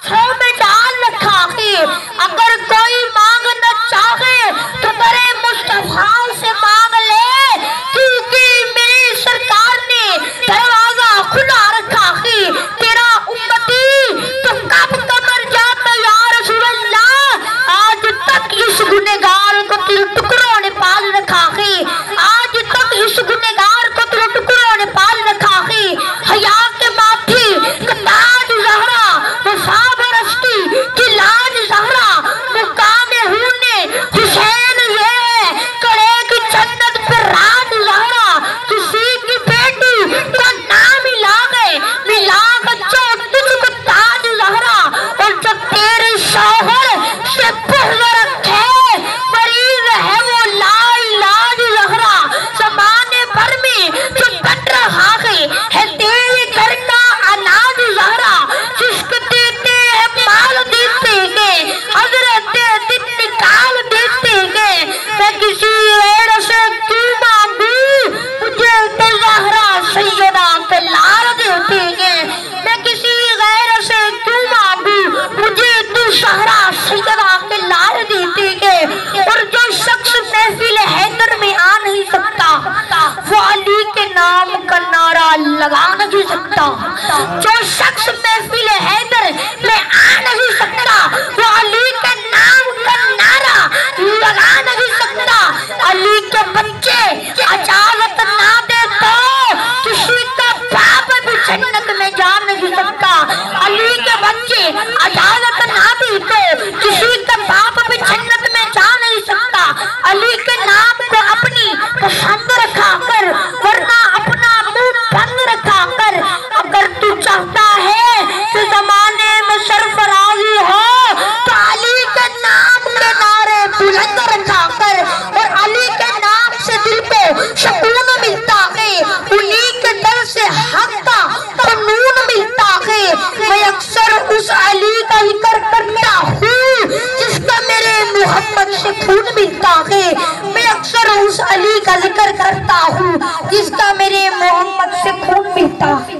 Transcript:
چھو میں ڈال رکھا ہے، اگر کوئی مانگنا چاہے تو میرے مصطفیٰ سے مانگ لے، کیونکہ میری سرکار نے دروازہ کھلا رکھا ہے۔ تیرا امتی تو کب مر جاتا یا رسول اللہ، آج تک اس گنہگار کو تیرے ٹکڑوں نے پال رکھا ہے، آج تک اس گنہگار کو تیرے ٹکڑوں نے پال رکھا ہے۔ حیا کے ماتھے کا تاج زہرا، وفا برستی کی لاج زہرا، مقام ہونے حسین یہ کڑے کی جنت پر راج زہرا، کسی کی بیٹی کا نام ملا گئے، ملا گچو تجھ کو تاج زہرا، اور جب تیرے شوہر سے بغض رکھے مریض ہے وہ لا علاج زہرا، زمانے بھر میں جو بٹ رہا ہے تیرے گھر کا اناج زہرا، جس کو دیتے ہیں مال دیتے ہیں، حضرت دن نکال دیتے ہیں، میں کسی غیر سے کیوں مانگوں، مجھے تو زہرا سیدہ کے لال دیتے ہیں، میں کسی غیر سے کیوں مانگوں، مجھے تو زہرا سیدہ کے لال دیتے ہیں۔ اور جو شخص محفل حیدر میں آ نہیں سکتا وہ علی کے نام کا نعرہ لگا نہیں سکتا، جو شخص محفل حیدر میں آ نہیں سکتا وہ علی کے نام کا نعرہ لگا نہیں سکتا۔ علی کے بچے اجازت نہ دے تو کسی کا باپ بھی جنت میں جا نہیں سکتا، علی کے بچے اجازت نہ دے تو کسی کا باپ بھی جنت میں جا نہیں سکتا۔ علی کے نام کو اپنی پسند رکھا کر، ورنہ اپنا منہ بند رکھا کر، اگر تو چاہتا ہے کہ زمانے میں سرفرازی ہو تو علی کے نام کے نعرے بلند رکھا کر، اور علی کے نام سے دل کو سکون ملتا ہے، انہی کے در سے حق کا قانون ملتا ہے۔ میں اکثر اس علی کا ذکر کرتا ہوں جس کا میرے محمد سے خون ملتا ہے، میں اکثر اس علی کا ذکر کرتا ہوں جس کا میرے محمد سے خون ملتا ہے۔